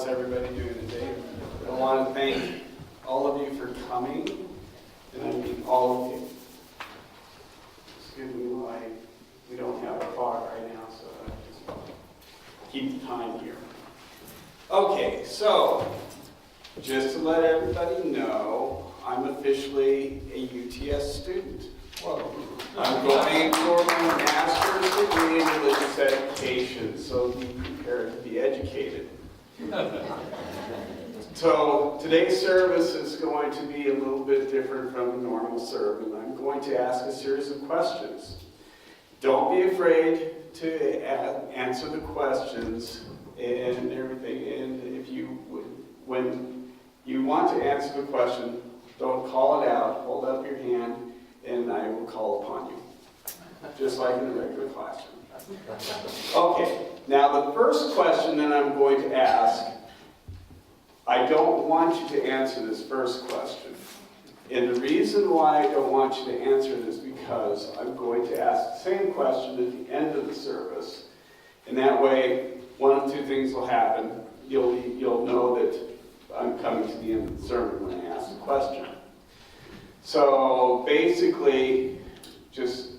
how's everybody doing today? I want to thank all of you for coming, and I mean all of you. Excuse me while we don't have a clock right now, so I just keep the time here. Okay, so just to let everybody know, I'm officially a UTS student. I'm going for my master's degree in religious education, so be prepared to be educated. So today's service is going to be a little bit different from a normal sermon. I'm going to ask a series of questions. Don't be afraid to answer the questions and everything. And if you, when you want to answer the question, don't call it out. Hold up your hand, and I will call upon you, just like in a regular classroom. Okay, now the first question that I'm going to ask, I don't want you to answer this first question. And the reason why I don't want you to answer it is because I'm going to ask the same question at the end of the service. And that way, one of two things will happen. You'll know that I'm coming to the end of the sermon when I ask the question. So basically,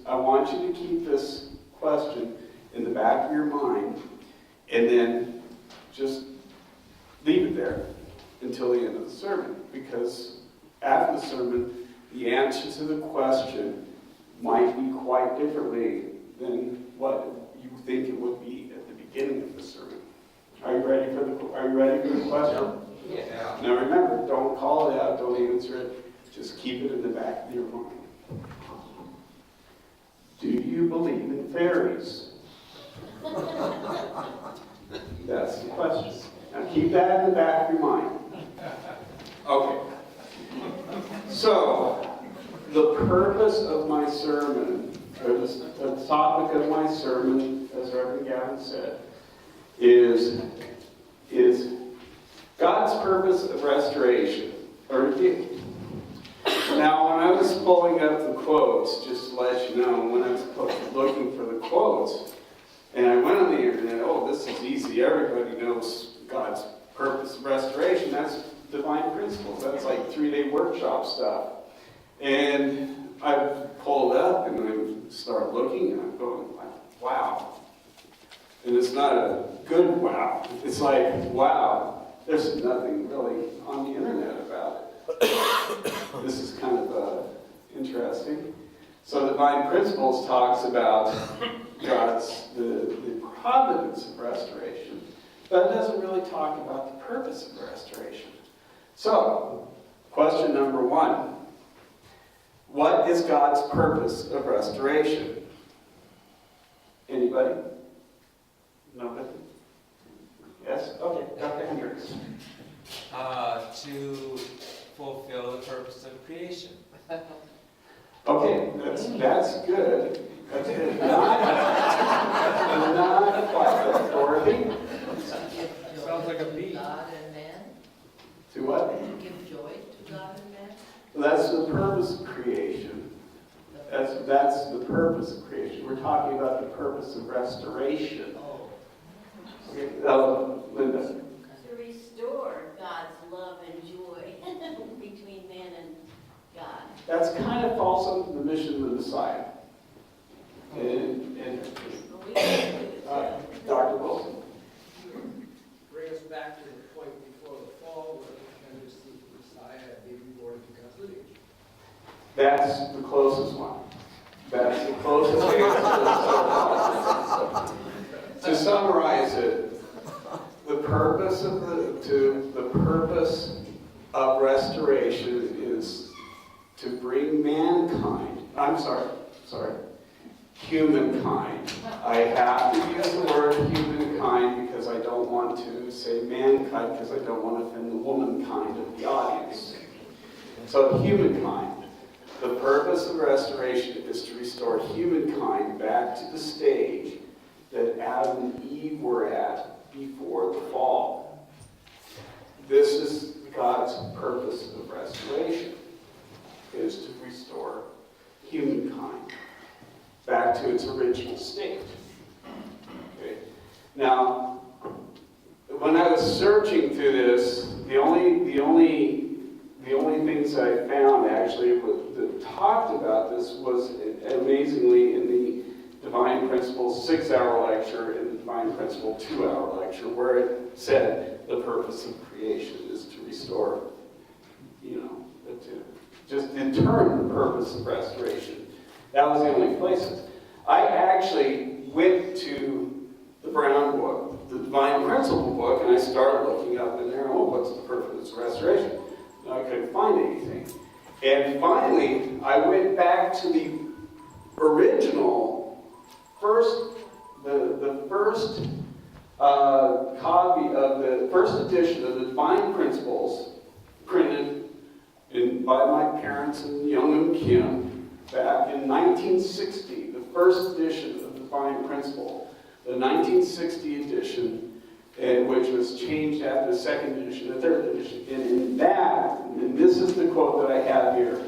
I want you to keep this question in the back of your mind, and then just leave it there until the end of the sermon, because after the sermon, the answer to the question might be quite differently than what you think it would be at the beginning of the sermon. Are you ready for the question? Yeah. Now remember, don't call it out, don't answer it. Just keep it in the back of your mind. Do you believe in fairies? That's the question. Now keep that in the back of your mind. Okay. So, the purpose of my sermon, or the topic of my sermon, as Reverend Gavin said, is God's purpose of restoration, or review. Now, when I was pulling up the quotes, just to let you know, when I was looking for the quotes, and I went on the internet, this is easy. Everybody knows God's purpose of restoration. That's divine principles. That's like 3-day workshop stuff. And I pulled up and I started looking, and I'm going, wow. And it's not a good wow. It's like, wow, there's nothing really on the internet about it. This is kind of interesting. So divine principles talks about the providence of restoration, but it doesn't really talk about the purpose of restoration. So, question number 1. What is God's purpose of restoration? Anybody? Nobody? Yes? Okay, Dr. Hendricks. To fulfill the purpose of creation. Okay, that's good. That's good. Not quite. Dorothy? Sounds like a bee. God and man. To what? Give joy to God and man. That's the purpose of creation. That's the purpose of creation. We're talking about the purpose of restoration. Oh. Okay, Linda. To restore God's love and joy between man and God. That's kind of falls under the mission of the Messiah. And We can do it. Dr. Wilson. Bring us back to the point before the fall where we received the Messiah and be reborn to God's lineage. That's the closest one. That's the closest answer. To summarize it, the purpose of restoration is to bring humankind. I have to use the word humankind because I don't want to say mankind because I don't want to offend the womankind of the audience. So humankind. The purpose of restoration is to restore humankind back to the stage that Adam and Eve were at before the fall. This is God's purpose of restoration, is to restore humankind back to its original state. Okay. Now, when I was researching through this, the only things I found actually that talked about this was amazingly in the Divine Principles 6-hour lecture and the Divine Principle 2-hour lecture, where it said the purpose of creation is to restore, to just determine the purpose of restoration. That was the only places. I actually went to the Brown book, the Divine Principle book, and I started looking up in there, what's the purpose of restoration? And I couldn't find anything. And finally, I went back to the original the first copy of the first edition of the Divine Principles, printed by my parents and Young and Kim back in 1960, the first edition of the Divine Principle, the 1960 edition, which was changed after the second edition, the third edition. And in that, and this is the quote that I have here,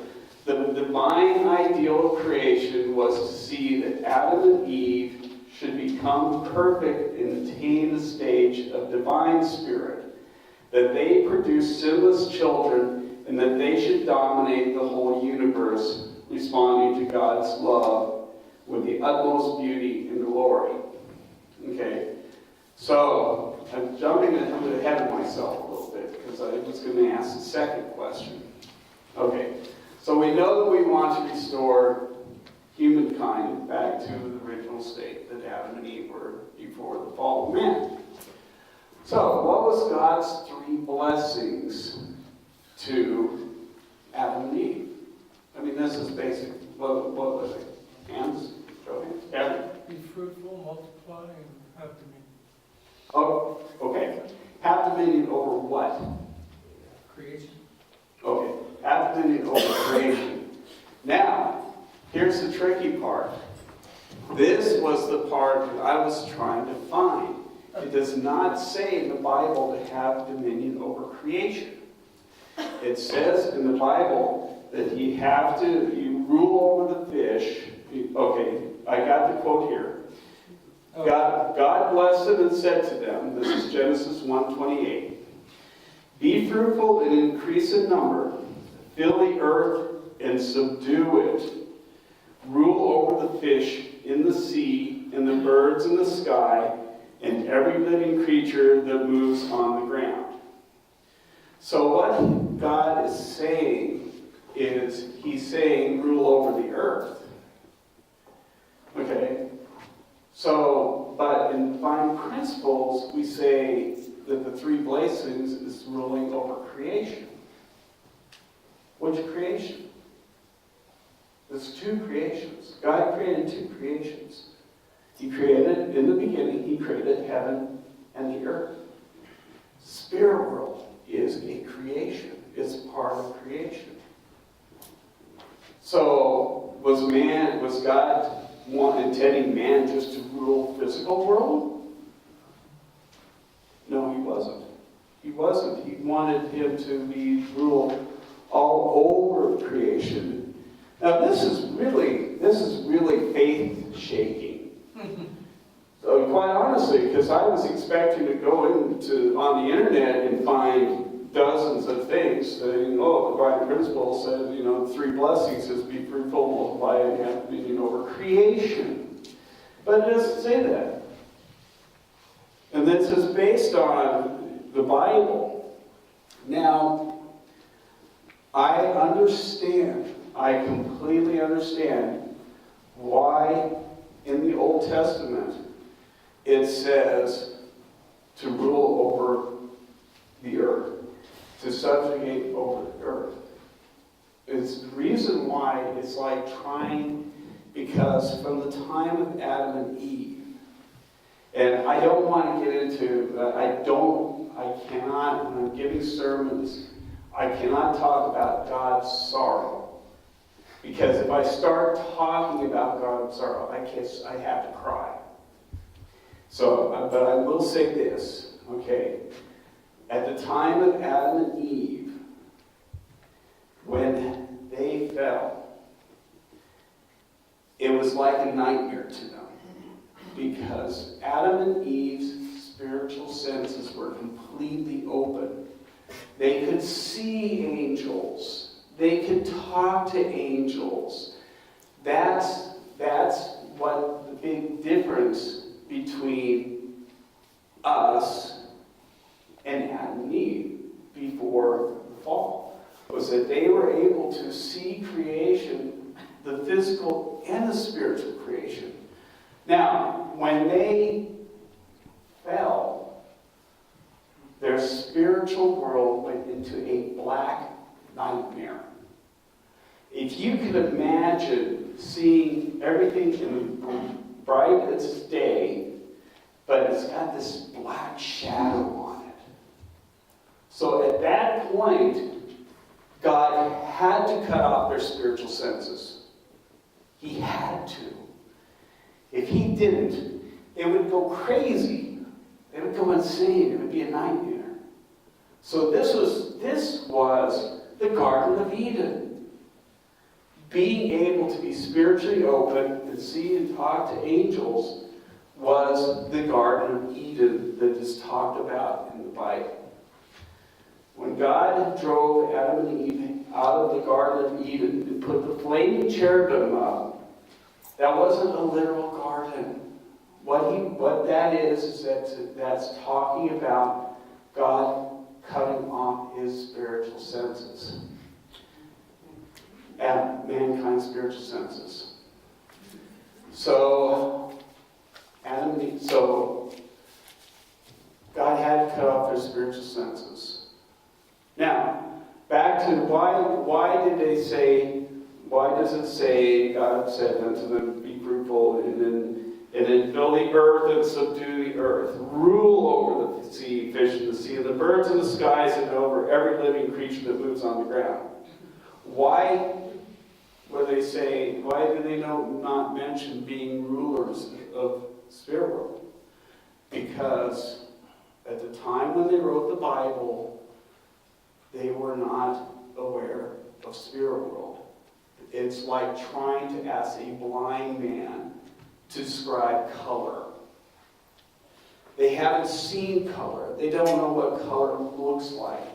the divine ideal of creation was to see that Adam and Eve should become perfect and attain the stage of divine spirit, that they produce sinless children, and that they should dominate the whole universe, responding to God's love with the utmost beauty and glory. Okay, so I'm jumping ahead of myself a little bit because I was going to ask the second question. Okay, so we know that we want to restore humankind back to the original state that Adam and Eve were before the fall of man. So, what was God's 3 blessings to Adam and Eve? I mean, this is basic. What was it? Hands? Show hands? Adam? Be fruitful, multiply, and have dominion. Oh, okay. Have dominion over what? Creation. Okay. Have dominion over creation. Now, here's the tricky part. This was the part that I was trying to find. It does not say in the Bible to have dominion over creation. It says in the Bible that you rule over the fish. Okay, I got the quote here. God blessed them and said to them, this is Genesis 1:28, be fruitful and increase in number, fill the earth and subdue it, rule over the fish in the sea and the birds in the sky, and every living creature that moves on the ground. So what God is saying is, he's saying rule over the earth. Okay? So, but in Divine Principles, we say that the 3 blessings is ruling over creation. Which creation? There's 2 creations. God created 2 creations. He created, in the beginning, he created heaven and the earth. Spirit world is a creation. It's part of creation. So, was God intending man just to rule physical world? No, he wasn't. He wasn't. He wanted him to be ruled all over creation. Now, this is really faith-shaking. So quite honestly, because I was expecting to go on the internet and find dozens of things saying, the Divine Principle says, 3 blessings is be fruitful, multiply, and have dominion over creation. But it doesn't say that. And this is based on the Bible. Now, I completely understand why in the Old Testament it says to rule over the earth, to subjugate over the earth. It's the reason why it's like because from the time of Adam and Eve, and I don't want to get into, I cannot, when I'm giving sermons, I cannot talk about God's sorrow. Because if I start talking about God's sorrow, I have to cry. So, but I will say this, okay? At the time of Adam and Eve, when they fell, it was like a nightmare to them. Because Adam and Eve's spiritual senses were completely open. They could see angels. They could talk to angels. That's what the big difference between us and Adam and Eve before the fall was that they were able to see creation, the physical and the spiritual creation. Now, when they fell, their spiritual world went into a black nightmare. If you could imagine seeing everything in bright as day, but it's got this black shadow on it. So at that point, God had to cut off their spiritual senses. He had to. If he didn't, it would go crazy. They would go insane. It would be a nightmare. So this was the Garden of Eden. Being able to be spiritually open and see and talk to angels was the Garden of Eden that is talked about in the Bible. When God drove Adam and Eve out of the Garden of Eden and put the flaming cherubim up, that wasn't a literal garden. What that is that's talking about God cutting off his spiritual senses. And mankind's spiritual senses. So God had to cut off their spiritual senses. Now, back to why does it say God said unto them, be fruitful, and then fill the earth and subdue the earth, rule over the sea, fish in the sea, and the birds in the skies, and over every living creature that moves on the ground. Why do they not mention being rulers of spirit world? Because at the time when they wrote the Bible, they were not aware of spirit world. It's like trying to ask a blind man to describe color. They haven't seen color. They don't know what color looks like.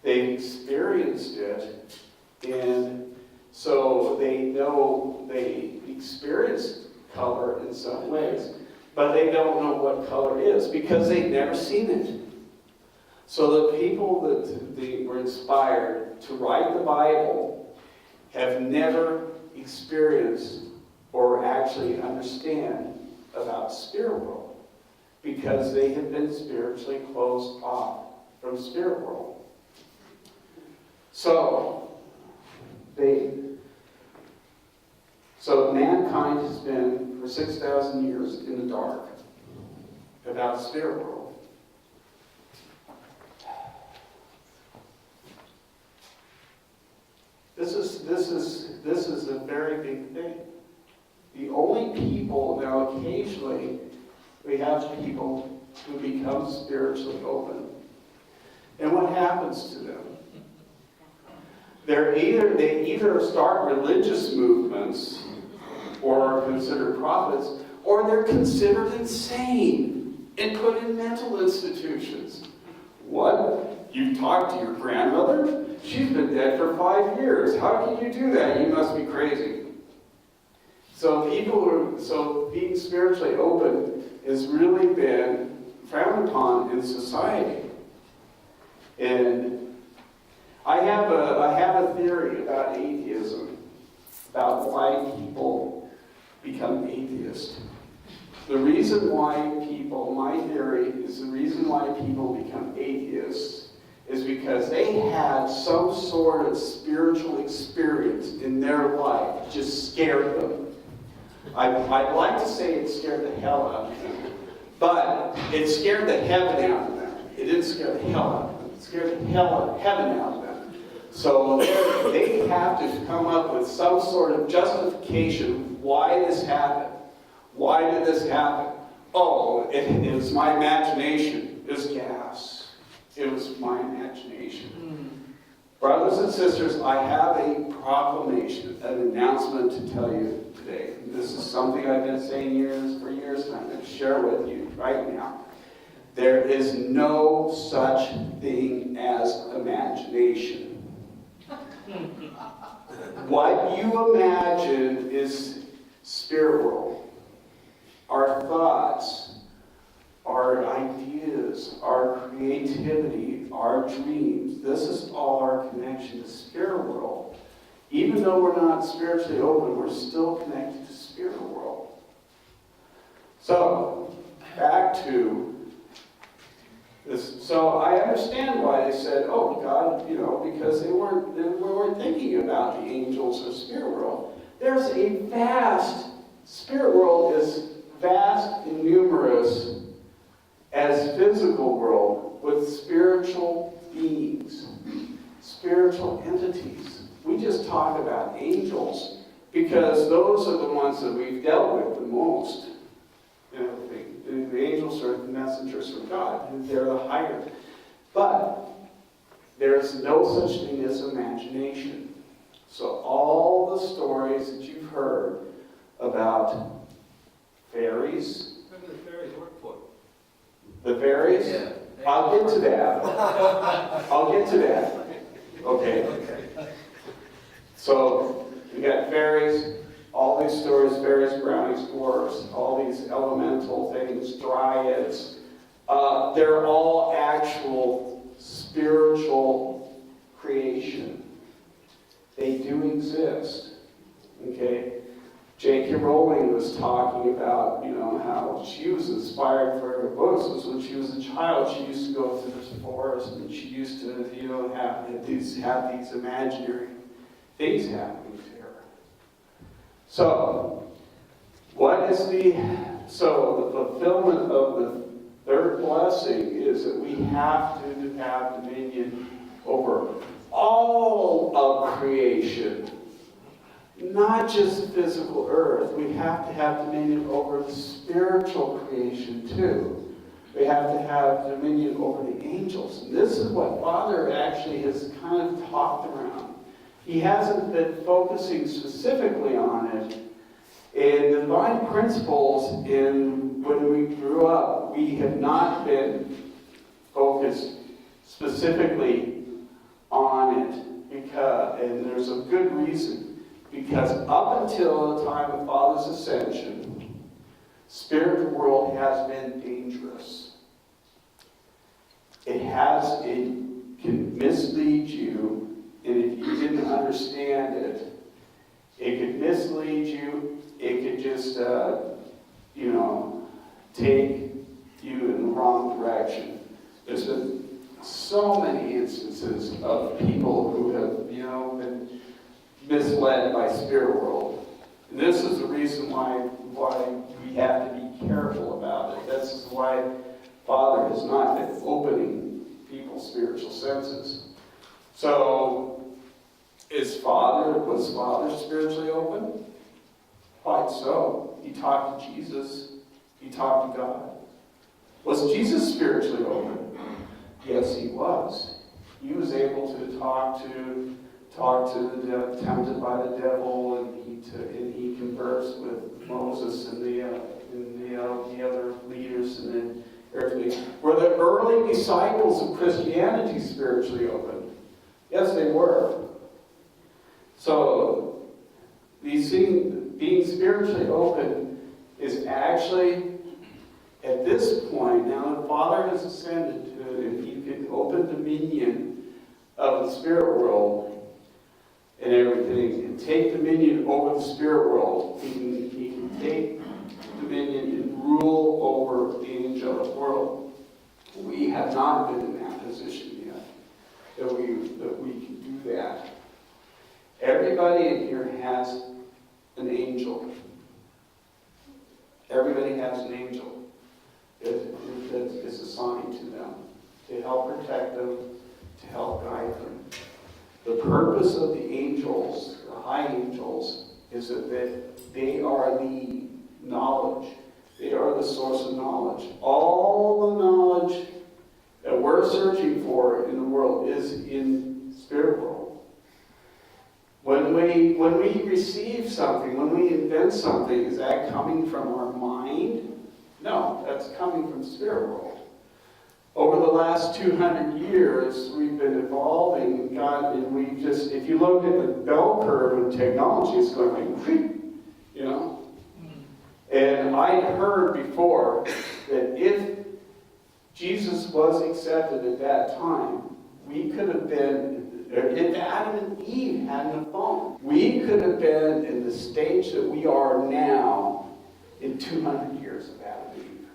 They've experienced it, and so they know they experienced color in some ways, but they don't know what color is because they've never seen it. So the people that they were inspired to write the Bible have never experienced or actually understand about spirit world because they have been spiritually closed off from spirit world. So mankind has been for 6,000 years in the dark about the spirit world. This is a very big thing. The only people, now occasionally we have people who become spiritually open. And what happens to them? They either start religious movements or are considered prophets, or they're considered insane and put in mental institutions. What? You talked to your grandmother? She's been dead for 5 years. How can you do that? You must be crazy. So being spiritually open has really been frowned upon in society. And I have a theory about atheism, about why people become atheists. The reason why my theory is the reason why people become atheists is because they had some sort of spiritual experience in their life just scared them. I'd like to say it scared the hell out of them, but it scared the heaven out of them. It didn't scare the hell out of them. It scared the heaven out of them. So they have to come up with some sort of justification why this happened. Why did this happen? Oh, it was my imagination. It was gas. It was my imagination. Brothers and sisters, I have a proclamation, an announcement to tell you today. This is something I've been saying for years, and I'm going to share with you right now. There is no such thing as imagination. What you imagine is spirit world. Our thoughts, our ideas, our creativity, our dreams. This is all our connection to spirit world. Even though we're not spiritually open, we're still connected to spirit world. So, back to this. So I understand why they said, oh, God, because they weren't thinking about the angels or spirit world. There's a vast, spirit world is vast and numerous as physical world with spiritual beings, spiritual entities. We just talk about angels because those are the ones that we've dealt with the most. The angels are the messengers from God, and they're the higher. But there's no such thing as imagination. So all the stories that you've heard about fairies. What do the fairies work for? The fairies? Yeah. I'll get to that. I'll get to that. Okay. So we got fairies, all these stories, fairies, brownies, dwarfs, all these elemental things, dryads. They're all actual spiritual creation. They do exist. Okay? J.K. Rowling was talking about, how she was inspired for her books was when she was a child. She used to go to this forest and she used to, have these imaginary things happening to her. So, the fulfillment of the third blessing is that we have to have dominion over all of creation. Not just physical earth. We have to have dominion over the spiritual creation too. We have to have dominion over the angels. And this is what Father actually has kind of talked around. He hasn't been focusing specifically on it. In the divine principles, when we grew up, we have not been focused specifically on it. And there's a good reason. Because up until the time of Father's ascension, spirit world has been dangerous. It can mislead you, and if you didn't understand it, it could mislead you. It could just, take you in the wrong direction. There's been so many instances of people who have, been misled by spirit world. And this is the reason why we have to be careful about it. This is why Father has not been opening people's spiritual senses. So, was Father spiritually open? Quite so. He talked to Jesus. He talked to God. Was Jesus spiritually open? Yes, he was. He was able to talk to the tempted by the devil, and he conversed with Moses and the other leaders, and then everything. Were the early disciples of Christianity spiritually open? Yes, they were. So these things, being spiritually open, is actually at this point now the Father has ascended to, and he can open dominion of the spirit world. And everything, and take dominion over the spirit world. He can take dominion and rule over the angelic world. We have not been in that position yet, that we can do that. Everybody in here has an angel. Everybody has an angel that is assigned to them to help protect them, to help guide them. The purpose of the angels, the high angels, is that they are the knowledge. They are the source of knowledge. All the knowledge that we're searching for in the world is in spirit world. When we receive something, when we invent something, is that coming from our mind? No, that's coming from spirit world. Over the last 200 years, we've been evolving, God, and we just, if you look at the bell curve in technology, it's going like, you know? And I heard before that if Jesus was accepted at that time, we could have been, if Adam and Eve hadn't fallen, we could have been in the stage that we are now in 200 years of Adam and Eve.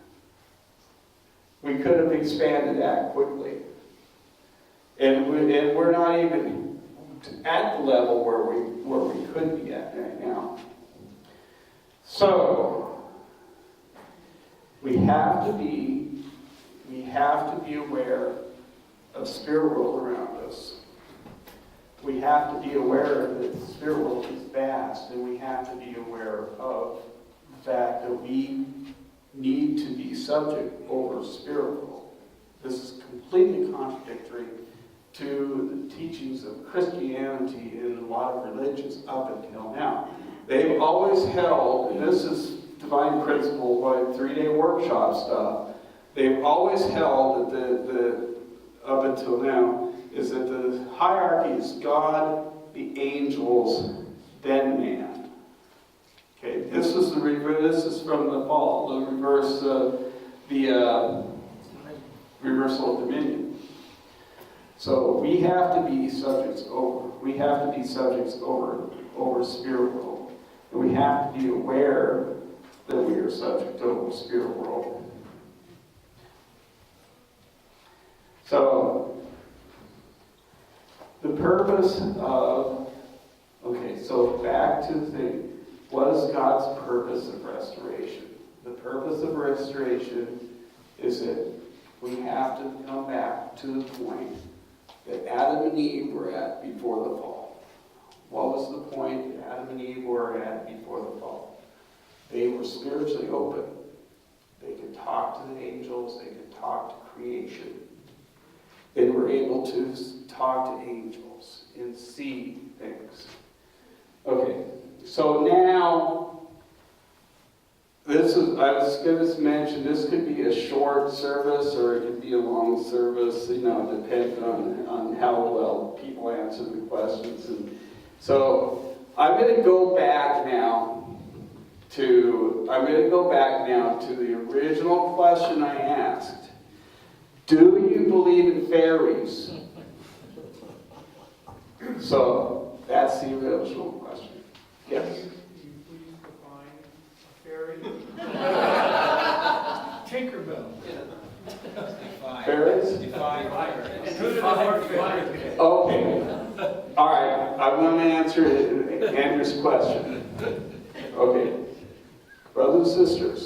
We could have expanded that quickly. And we're not even at the level where we could be at right now. So, we have to be aware of spirit world around us. We have to be aware that the spirit world is vast, and we have to be aware of the fact that we need to be subject over spirit world. This is completely contradictory to the teachings of Christianity and a lot of religions up until now. They've always held, and this is divine principle, like 3-day workshop stuff, they've always held that the up until now, is that the hierarchy is God, the angels, then man. Okay, this is from the fall, the reversal of dominion. So we have to be subjects over. We have to be subjects over spirit world, and we have to be aware that we are subject over spirit world. So, the purpose of, so back to the thing, what is God's purpose of restoration? The purpose of restoration is that we have to come back to the point that Adam and Eve were at before the fall. What was the point that Adam and Eve were at before the fall? They were spiritually open. They could talk to the angels, they could talk to creation. They were able to talk to angels and see things. Okay, so now, I was going to mention, this could be a short service or it could be a long service, depending on how well people answer the questions. And so, I'm going to go back now to the original question I asked. Do you believe in fairies? So, that's the original question. Yes? Can you please define a fairy? Tinkerbell. Fairies? Define fire. Okay. All right. I'm going to answer Andrew's question. Okay. Brothers and sisters,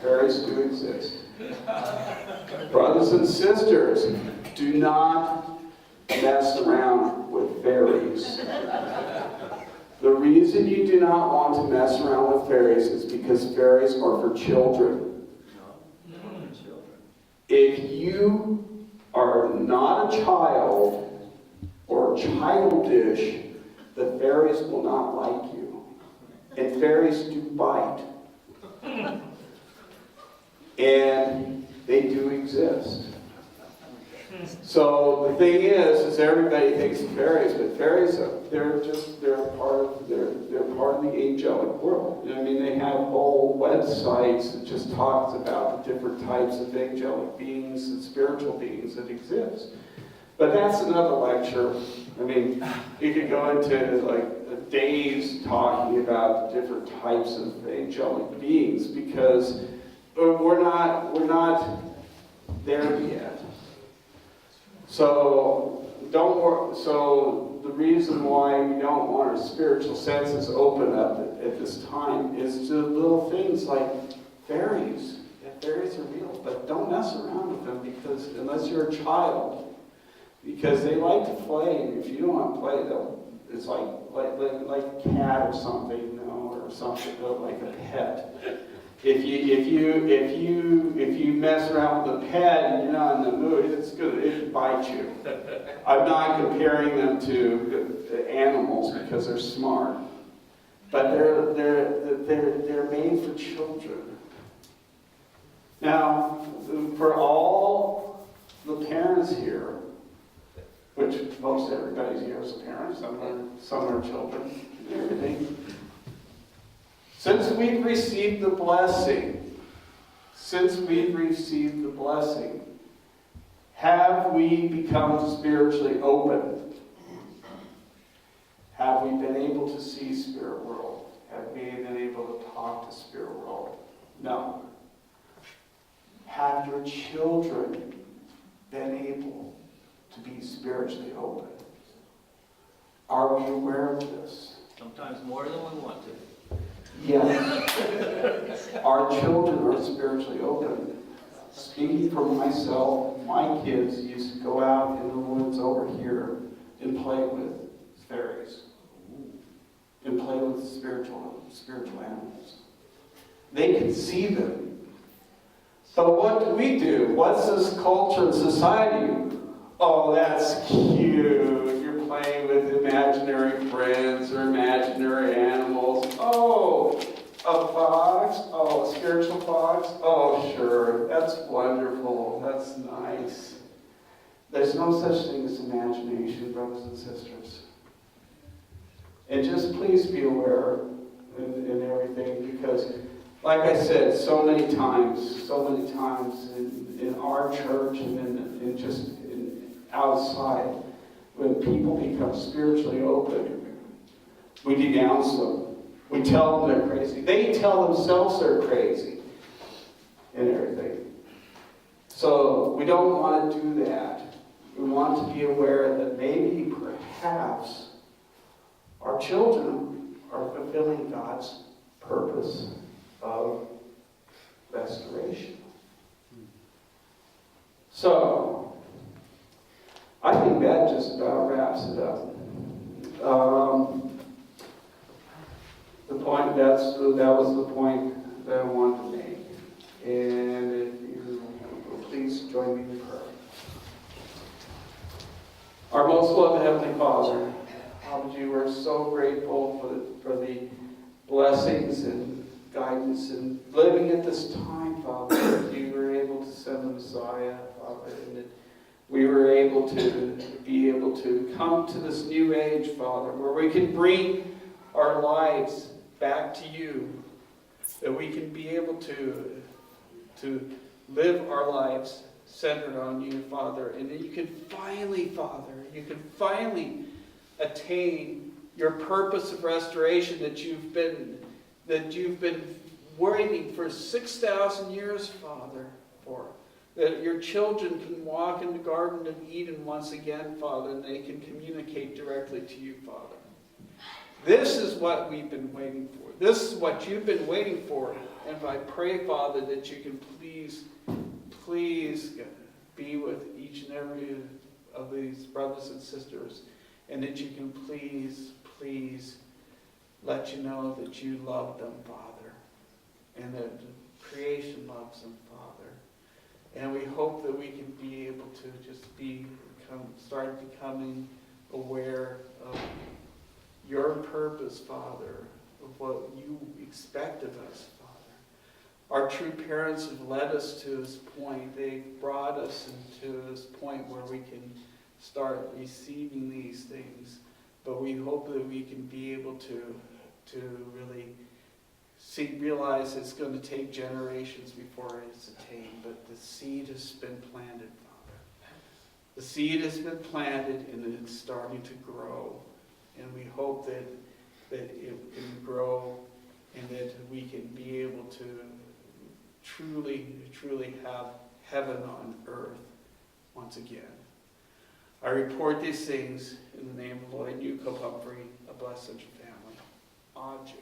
fairies do exist. Brothers and sisters, do not mess around with fairies. The reason you do not want to mess around with fairies is because fairies are for children. If you are not a child or childish, the fairies will not like you. And fairies do bite. And they do exist. So the thing is everybody thinks of fairies, but fairies they're part of the angelic world. I mean, they have whole websites that just talks about the different types of angelic beings and spiritual beings that exist. But that's another lecture. I mean, you could go into like days talking about the different types of angelic beings because we're not there yet. So don't worry. So the reason why we don't want our spiritual senses open up at this time is to little things like fairies. Yeah, fairies are real, but don't mess around with them because unless you're a child, because they like to play, and if you don't want to play, it's like a cat or something, or something like a pet. If you mess around with a pet and you're not in the mood, it can bite you. I'm not comparing them to animals because they're smart, but they're made for children. Now, for all the parents here, which most everybody's here is a parent, some are children, and everything. Since we've received the blessing, have we become spiritually open? Have we been able to see spirit world? Have we been able to talk to spirit world? No. Have your children been able to be spiritually open? Are we aware of this? Sometimes more than we want to. Yes. Our children are spiritually open. Speaking for myself, my kids used to go out in the woods over here and play with fairies. And play with spiritual animals. They could see them. So what do? What's this culture and society? Oh, that's cute. You're playing with imaginary friends or imaginary animals. Oh, a fox? Oh, a spiritual fox? Oh, sure. That's wonderful. That's nice. There's no such thing as imagination, brothers and sisters. And just please be aware in everything, because like I said, so many times in our church and outside, when people become spiritually open, we denounce them. We tell them they're crazy. They tell themselves they're crazy and everything. So we don't want to do that. We want to be aware that maybe, perhaps, our children are fulfilling God's purpose of restoration. So, I think that just about wraps it up. That was the point that I wanted to make. And if you will please join me in prayer. Our most loved Heavenly Father, we're so grateful for the blessings and guidance and living at this time, Father, that you were able to send the Messiah, Father, and that we were able to come to this new age, Father, where we can bring our lives back to you, that we can be able to live our lives centered on you, Father, and that you can finally, Father, attain your purpose of restoration that you've been waiting for 6,000 years, Father, for. That your children can walk in the Garden of Eden once again, Father, and they can communicate directly to you, Father. This is what we've been waiting for. This is what you've been waiting for. And I pray, Father, that you can please be with each and every of these brothers and sisters, and that you can please let you know that you love them, Father, and that creation loves them, Father. And we hope that we can be able to just start becoming aware of your purpose, Father, of what you expect of us, Father. Our true parents have led us to this point. They've brought us into this point where we can start receiving these things. But we hope that we can be able to really realize it's going to take generations before it's attained. But the seed has been planted, Father. The seed has been planted and it's starting to grow. And we hope that it can grow and that we can be able to truly have heaven on earth once again. I report these things in the name of Lloyd Newcope Humphrey, a blessed family. Amen.